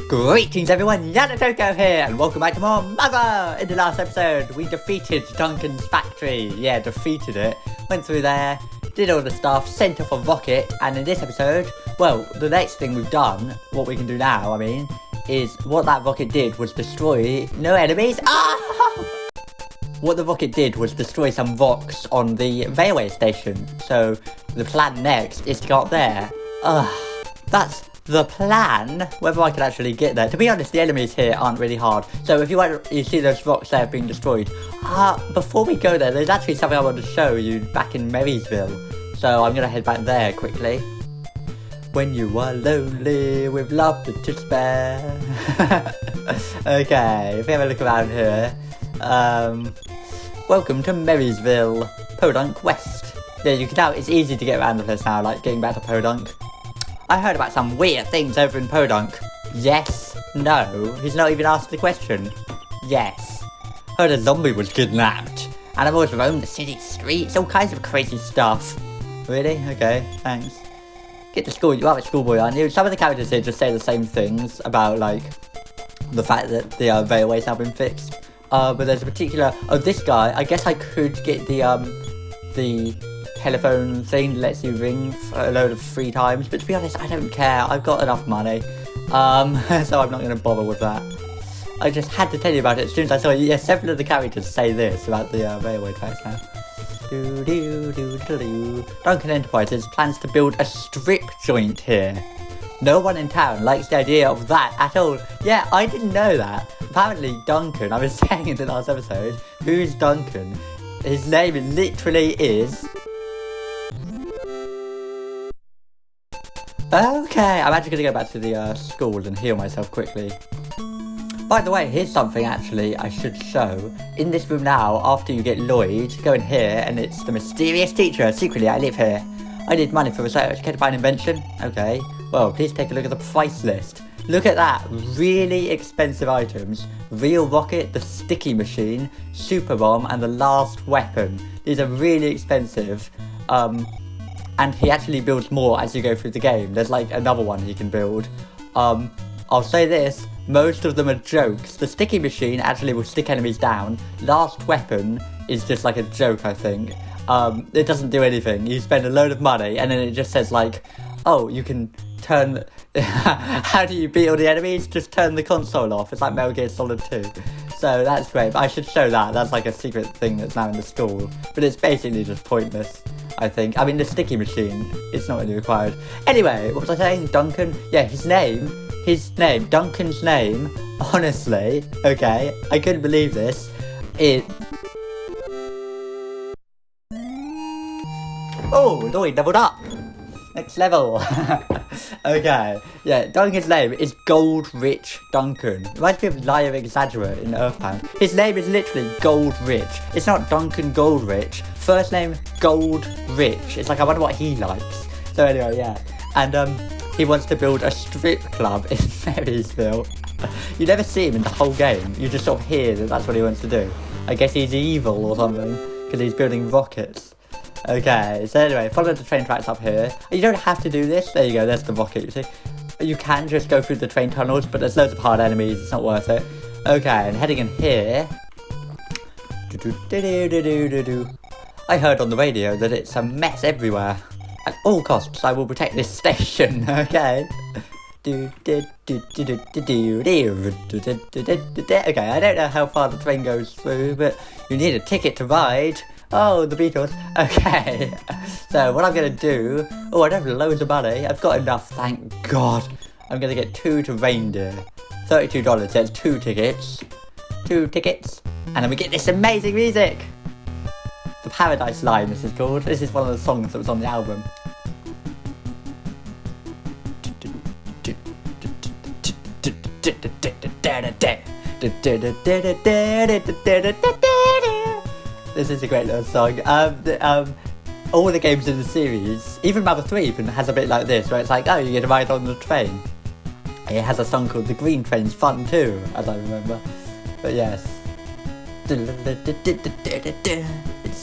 Greetings everyone, Yanatoko here, and welcome back to more Mother! In the last episode, we defeated Duncan's factory. Yeah, defeated it. Went through there, did all the stuff, sent off a rocket, and in this episode, well, the next thing we've done, what we can do now, is what that rocket did was destroy no enemies. What the rocket did was destroy some rocks on the railway station. So the plan next is to go up there. That's the plan. Whether I can actually get there. To be honest, the enemies here aren't really hard. So if you see those rocks there being destroyed. Before we go there, there's actually something I want to show you back in Marysville. So I'm going to head back there quickly. When you are lonely with love to spare. Okay, if we have a look around here. Welcome to Marysville, Podunk West. Yeah, you can tell it's easy to get around the place now, like getting back to Podunk. I heard about some weird things over in Podunk. Yes, no, he's not even asked the question. Yes. Heard a zombie was kidnapped. Animals roam the city streets, all kinds of crazy stuff. Really? Okay, thanks. Get to school, you are a schoolboy, aren't you? Some of the characters here just say the same things about, like, the fact that the railways have been fixed. But there's a particular... Oh, this guy, I guess I could get the telephone thing that lets you ring for a load of 3 times. But to be honest, I don't care. I've got enough money. So I'm not going to bother with that. I just had to tell you about it as soon as I saw it. Yeah, several of the characters say this about the railway tracks now. Duncan Enterprises plans to build a strip joint here. No one in town likes the idea of that at all. Yeah, I didn't know that. Apparently Duncan, I was saying in the last episode, who's Duncan? His name literally is... Okay, I'm actually going to go back to the school and heal myself quickly. By the way, here's something actually I should show. In this room now, after you get Lloyd, go in here and it's the mysterious teacher. Secretly, I live here. I need money for research. Care to buy an invention? Okay. Well, please take a look at the price list. Look at that. Really expensive items. Real rocket, the sticky machine, super bomb, and the last weapon. These are really expensive. And he actually builds more as you go through the game. There's like another one he can build. I'll say this. Most of them are jokes. The sticky machine actually will stick enemies down. Last weapon is just like a joke, I think. It doesn't do anything. You spend a load of money and then it just says like, oh, you can turn... How do you beat all the enemies? Just turn the console off. It's like Metal Gear Solid 2. So that's great. I should show that. That's like a secret thing that's now in the school. But it's basically just pointless, I think. I mean, the sticky machine, it's not really required. Anyway, what was I saying? Duncan? Yeah, his name, Duncan's name, honestly, okay, I couldn't believe this, Oh, Lloyd leveled up! Next level! Okay, yeah, Duncan's name is Gold Rich Duncan. Reminds me of Liar Exaggerate in Earthbound. His name is literally Gold Rich. It's not Duncan Gold Rich. First name, Gold Rich. It's like, I wonder what he likes. So anyway, yeah. And, he wants to build a strip club in Marysville. You never see him in the whole game. You just sort of hear that that's what he wants to do. I guess he's evil or something, because he's building rockets. Okay, so anyway, follow the train tracks up here. You don't have to do this. There you go, there's the rocket, you see. You can just go through the train tunnels, but there's loads of hard enemies. It's not worth it. Okay, and heading in here... I heard on the radio that it's a mess everywhere. At all costs, I will protect this station, okay? Okay, I don't know how far the train goes through, but you need a ticket to ride. Oh, the Beatles. Okay, so what I'm going to do... Oh, I don't have loads of money. I've got enough, thank God. I'm going to get 2 to Reindeer. $32, that's 2 tickets. 2 tickets. And then we get this amazing music. The Paradise Line, this is called. This is one of the songs that was on the album. This is a great little song. All the games in the series, even Mother 3 even has a bit like this, where it's like, oh, you get to ride on the train. It has a song called The Green Train's Fun too, as I remember. But yes.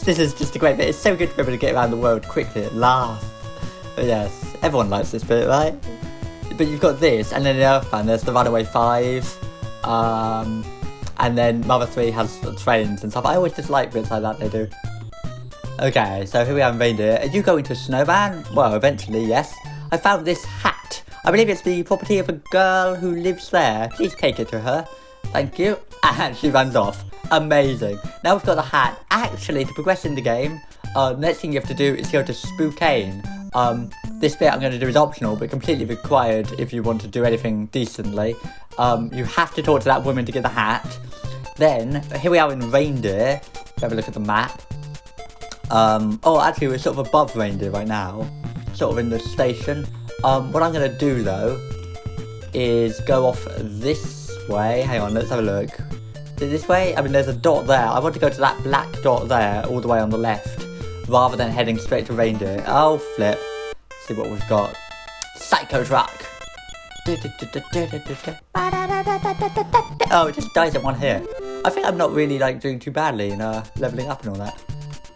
This is just a great bit. It's so good to be able to get around the world quickly at last. But yes, everyone likes this bit, right? but you've got this, and then in Earthbound there's the Runaway 5, and then Mother 3 has the trains and stuff. I always just like bits like that they do. Okay, so here we are in Reindeer. Are you going to Snowman? Well, eventually, yes. I found this hat. I believe it's the property of a girl who lives there. Please take it to her. Thank you. And she runs off. Amazing. Now we've got the hat. Actually, to progress in the game, next thing you have to do is go to Spokane. This bit I'm going to do is optional, but completely required if you want to do anything decently. You have to talk to that woman to get the hat. Then, here we are in Reindeer. Have a look at the map. Oh, actually, we're sort of above Reindeer right now. Sort of in the station. What I'm going to do, though, is go off this way. Hang on, let's have a look. Is it this way? I mean, there's a dot there. I want to go to that black dot there, all the way on the left, rather than heading straight to Reindeer. Oh, flip. Let's see what we've got. Psycho truck. Oh, it just dies at one hit. I think I'm not really, like, doing too badly in leveling up and all that.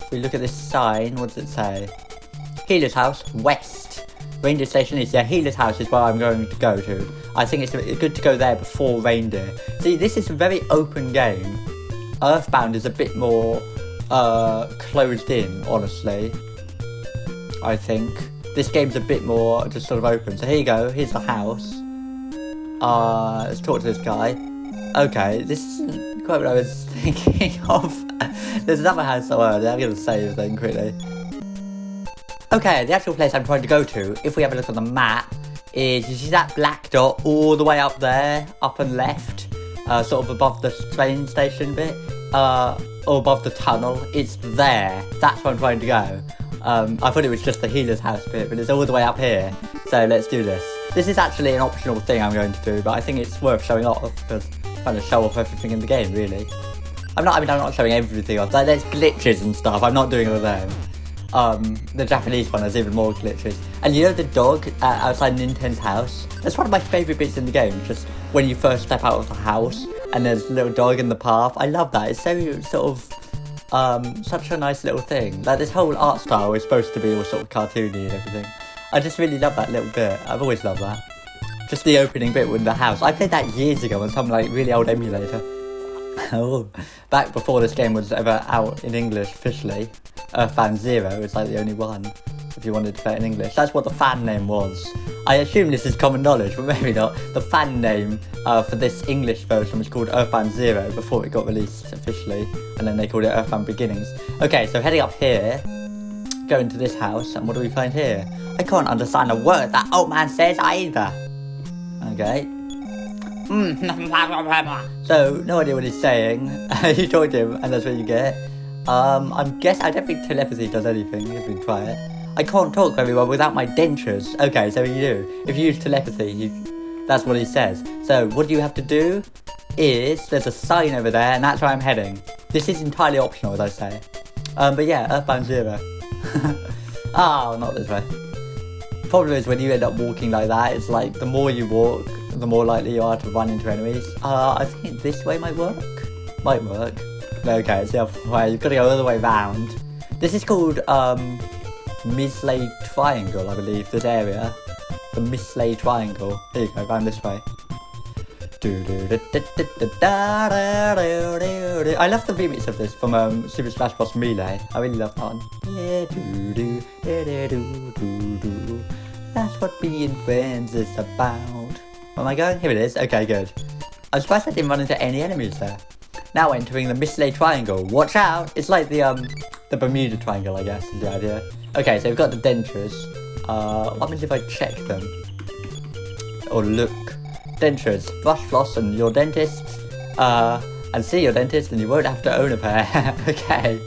If we look at this sign, what does it say? Healer's House, West. Reindeer Station is, yeah, Healer's House is where I'm going to go to. I think it's good to go there before Reindeer. See, this is a very open game. Earthbound is a bit more closed in, honestly. I think. This game's a bit more just sort of open. So here you go, here's the house. Let's talk to this guy. Okay, this isn't quite what I was thinking of. There's another house somewhere. I'm going to save then quickly. Okay, the actual place I'm trying to go to, if we have a look on the map, is, you see that black dot all the way up there, up and left, sort of above the train station bit, or above the tunnel. It's there. That's where I'm trying to go. I thought it was just the healer's house bit, but it's all the way up here. So let's do this. This is actually an optional thing I'm going to do, but I think it's worth showing off because I'm trying to show off everything in the game, really. I'm not showing everything off. Like, there's glitches and stuff. I'm not doing all of them. The Japanese one has even more glitches. And you know the dog outside Nintendo's house? That's one of my favourite bits in the game. Just when you first step out of the house and there's a little dog in the path. I love that. It's so sort of such a nice little thing. Like, this whole art style is supposed to be all sort of cartoony and everything. I just really love that little bit. I've always loved that. Just the opening bit with the house. I played that years ago on some like really old emulator. Oh, back before this game was ever out in English officially. Earthbound Zero is like the only one, if you wanted to play it in English. That's what the fan name was. I assume this is common knowledge, but maybe not. The fan name for this English version was called Earthbound Zero before it got released officially, and then they called it Earthbound Beginnings. Okay, so heading up here, going to this house, and what do we find here? I can't understand a word that old man says either. Okay. So, no idea what he's saying. You talk to him, and that's what you get. I don't think telepathy does anything, if we try it. I can't talk very well without my dentures. Okay, so you do. If you use telepathy, that's what he says. So, what you have to do is, there's a sign over there, and that's where I'm heading. This is entirely optional, as I say. But yeah, Earthbound Zero. Oh, not this way. The problem is when you end up walking like that, it's like, the more you walk, the more likely you are to run into enemies. I think this way might work. Might work. Okay, it's the other way. You've got to go all the way round. This is called, Mislay Triangle, I believe, this area. The Mislay Triangle. Here you go, round this way. I love the remix of this from Super Smash Bros. Melee. I really love that one. That's what being friends is about. Where am I going? Here it is. Okay, good. I'm surprised I didn't run into any enemies there. Now entering the Mislay Triangle. Watch out! It's like the Bermuda Triangle, I guess, is the idea. Okay, so we've got the dentures. What happens if I check them? Or look. Dentures. Brush, floss, and your dentist. And see your dentist, and you won't have to own a pair. Okay.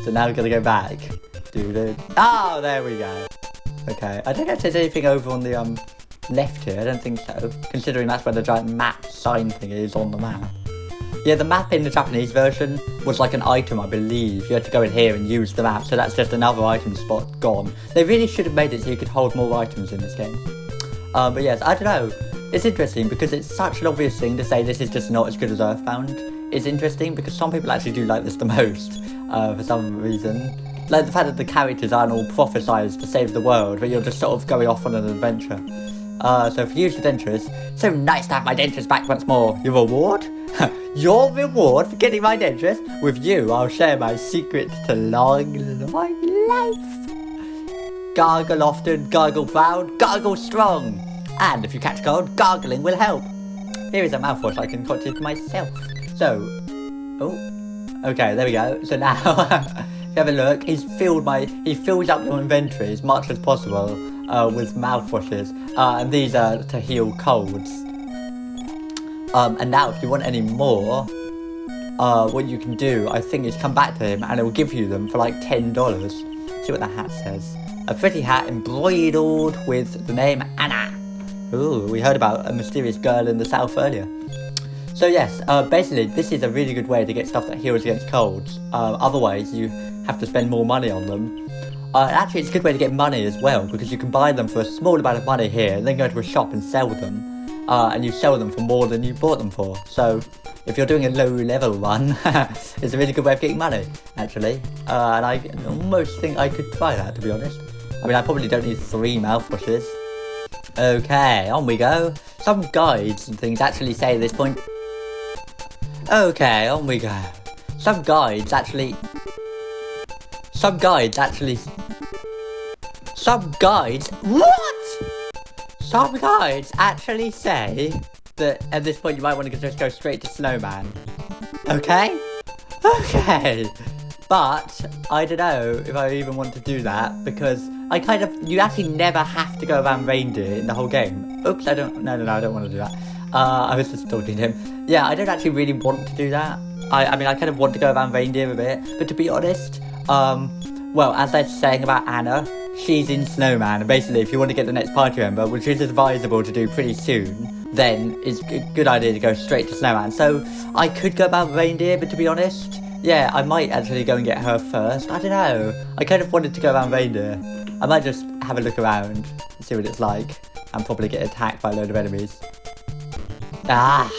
So now we've got to go back. Oh, there we go. Okay. I don't know if there's anything over on the left here. I don't think so. Considering that's where the giant map sign thing is on the map. Yeah, the map in the Japanese version was like an item, I believe. You had to go in here and use the map, so that's just another item spot gone. They really should have made it so you could hold more items in this game. But yes, I don't know. It's interesting because it's such an obvious thing to say this is just not as good as Earthbound. It's interesting because some people actually do like this the most, for some reason. Like the fact that the characters aren't all prophesized to save the world, but you're just sort of going off on an adventure. So for use the dentures, so nice to have my dentures back once more. Your reward? Your reward for getting my dentures? With you, I'll share my secret to long life. Gargle often, gargle proud, gargle strong. And if you catch cold, gargling will help. Here is a mouthwash I concocted myself. So, okay, there we go. So now, if you have a look, he fills up your inventory as much as possible with mouthwashes. And these are to heal colds. And now if you want any more, what you can do, I think, is come back to him and it will give you them for like $10. See what the hat says. A pretty hat embroidered with the name Anna. Ooh, we heard about a mysterious girl in the south earlier. So yes, basically this is a really good way to get stuff that heals against colds. Otherwise you have to spend more money on them. Actually it's a good way to get money as well, because you can buy them for a small amount of money here and then go to a shop and sell them. And you sell them for more than you bought them for. So if you're doing a low level one, it's a really good way of getting money, actually. And I almost think I could try that, to be honest. I mean, I probably don't need 3 mouthwashes. Okay, on we go. Some guides and things actually say at this point. Okay, on we go. Some guides actually what? Some guides actually say that at this point you might want to just go straight to Snowman. Okay? Okay. But I don't know if I even want to do that, because you actually never have to go around Reindeer in the whole game. Oops, I don't want to do that. I was just talking to him. Yeah, I don't actually really want to do that. I mean, I kind of want to go around Reindeer a bit, but to be honest, well, as I was saying about Anna, she's in Snowman, and basically if you want to get the next party member, which is advisable to do pretty soon, then it's a good idea to go straight to Snowman. So I could go about Reindeer, but to be honest, yeah, I might actually go and get her first. I don't know. I kind of wanted to go around Reindeer. I might just have a look around and see what it's like, and probably get attacked by a load of enemies. Ah!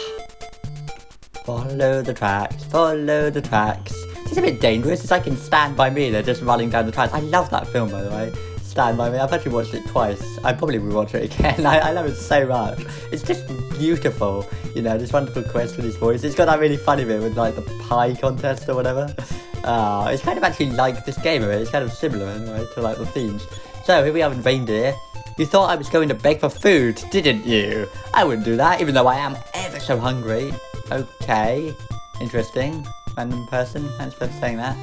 Follow the tracks, follow the tracks. It's a bit dangerous. It's like in Stand By Me, they're just running down the tracks. I love that film, by the way. Stand By Me. I've actually watched it twice. I probably will watch it again. I love it so much. It's just beautiful. You know, this wonderful quest with his voice. It's got that really funny bit with like the pie contest or whatever. It's kind of actually like this game, right? It's kind of similar anyway to like the themes. So here we are in Reindeer. You thought I was going to beg for food, didn't you? I wouldn't do that, even though I am ever so hungry. Okay, interesting. Random person, thanks for saying that.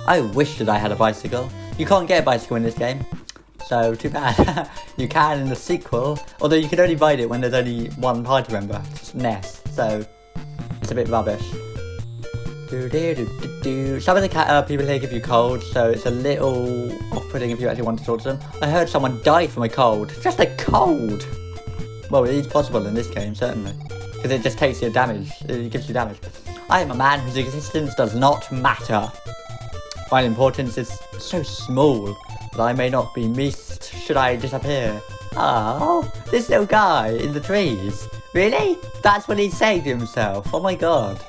I wish that I had a bicycle. You can't get a bicycle in this game, so too bad. You can in the sequel, although you can only ride it when there's only one party member, just Ness, so it's a bit rubbish. Some of the people here give you colds, so it's a little off-putting if you actually want to talk to them. I heard someone died from a cold. Just a cold! Well, it is possible in this game, certainly. Because it just takes your damage. It gives you damage. I am a man whose existence does not matter. My importance is so small that I may not be missed should I disappear. Oh, this little guy in the trees. Really? That's what he's saying to himself. Oh my god.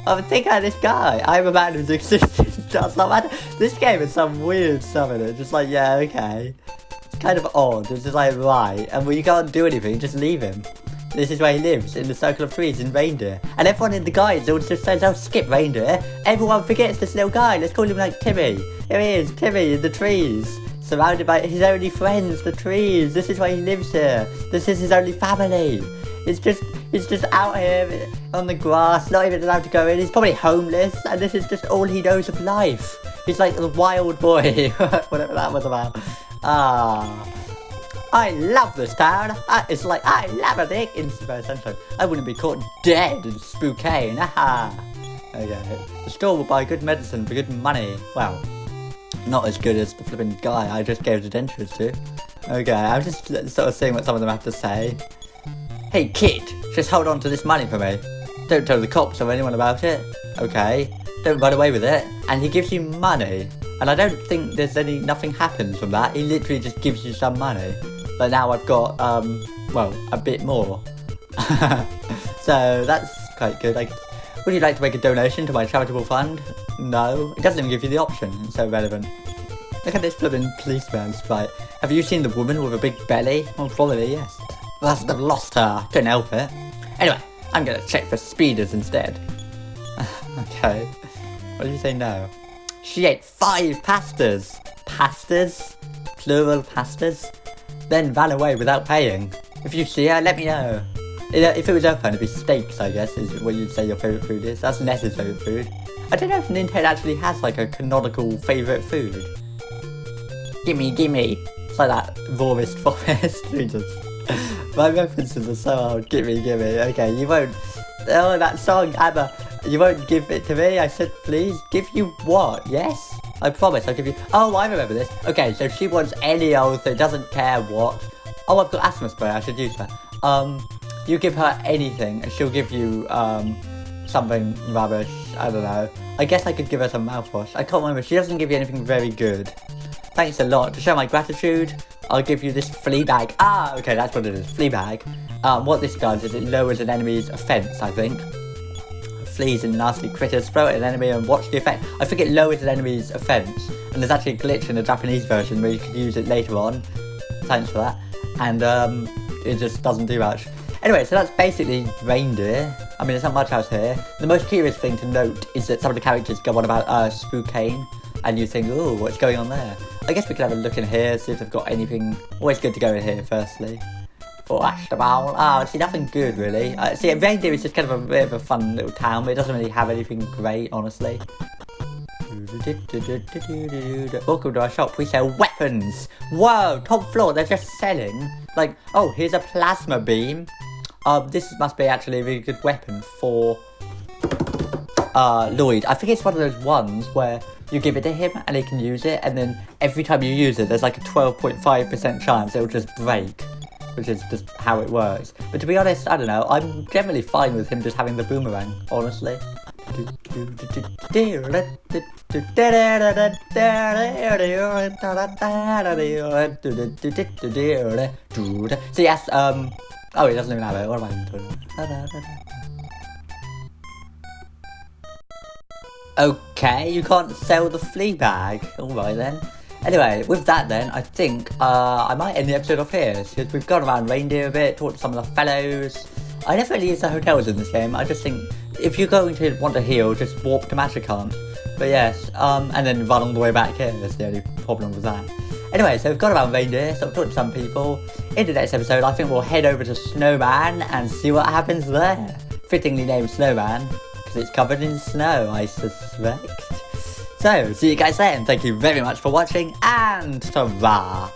I would think like this guy. I'm a man whose existence does not matter. This game has some weird stuff in it. Just like, yeah, okay. It's kind of odd. It's just like, right. And when you can't do anything, just leave him. This is where he lives, in the circle of trees in Reindeer. And everyone in the guides all just says, oh, skip Reindeer. Everyone forgets this little guy. Let's call him like Timmy. Here he is, Timmy in the trees. Surrounded by his only friends, the trees. This is why he lives here. This is his only family. He's just out here on the grass, not even allowed to go in. He's probably homeless, and this is just all he knows of life. He's like the wild boy, whatever that was about. I love this town. It's like I love a dick in Super Sunshine. I wouldn't be caught dead in Spokane. Okay. The store will buy good medicine for good money. Well, not as good as the flipping guy I just gave the dentures to. Okay, I'm just sort of seeing what some of them have to say. Hey kid, just hold on to this money for me. Don't tell the cops or anyone about it. Okay, don't run away with it. And he gives you money. And I don't think nothing happens from that. He literally just gives you some money. But now I've got, well, a bit more. So that's quite good. Would you like to make a donation to my charitable fund? No, it doesn't even give you the option. It's so relevant. Look at this flipping policeman's fight. Have you seen the woman with a big belly? Well, probably, yes. Must have lost her. Couldn't help it. Anyway, I'm gonna check for speeders instead. Okay. What do you say now? She ate 5 pastas. Pastas? Plural pastas? Then ran away without paying. If you see her, let me know. If it was open, it'd be steaks, I guess, is what you'd say your favourite food is. That's Ness's favourite food. I don't know if Nintendo actually has, like, a canonical favourite food. Gimme, gimme. It's like that rawest forest. Jesus. My references are so old. Gimme, gimme. Okay, you won't... Oh, that song, Emma. You won't give it to me? I said, please. Give you what? Yes? I promise I'll give you... Oh, I remember this. Okay, so she wants any old thing, doesn't care what. Oh, I've got asthma spray. I should use that. You give her anything, and she'll give you, something rubbish. I don't know. I guess I could give her some mouthwash. I can't remember. She doesn't give you anything very good. Thanks a lot. To show my gratitude, I'll give you this flea bag. Ah, okay, that's what it is. Flea bag. What this does is it lowers an enemy's offense, I think. Fleas and nasty critters, throw it at an enemy and watch the effect. I think it lowers an enemy's offense. And there's actually a glitch in the Japanese version where you can use it later on. Thanks for that. And it just doesn't do much. Anyway, so that's basically Reindeer. I mean, there's not much else here. The most curious thing to note is that some of the characters go on about Spookane. And you think, oh, what's going on there? I guess we could have a look in here, see if they've got anything. Always good to go in here, firstly. Flash the ball. Oh, see, nothing good, really. See, Reindeer is just kind of a bit of a fun little town, but it doesn't really have anything great, honestly. Welcome to our shop. We sell weapons. Whoa, top floor. They're just selling. Like, oh, here's a plasma beam. This must be actually a really good weapon for Lloyd. I think it's one of those ones where you give it to him and he can use it, and then every time you use it, there's like a 12.5% chance it'll just break, which is just how it works. But to be honest, I don't know. I'm generally fine with him just having the boomerang, honestly. So yes, oh, he doesn't even have it. What am I doing? Okay, you can't sell the flea bag. Alright then. Anyway, with that then, I think I might end the episode off here, because we've gone around Reindeer a bit, talked to some of the fellows. I never really use the hotels in this game. I just think, if you're going to want to heal, just warp to Magicant. But yes, and then run all the way back here. That's the only problem with that. Anyway, so we've gone around Reindeer, so I've talked to some people. In the next episode, I think we'll head over to Snowman and see what happens there. Fittingly named Snowman, because it's covered in snow, I suspect. So, see you guys then. Thank you very much for watching, and ta-ra!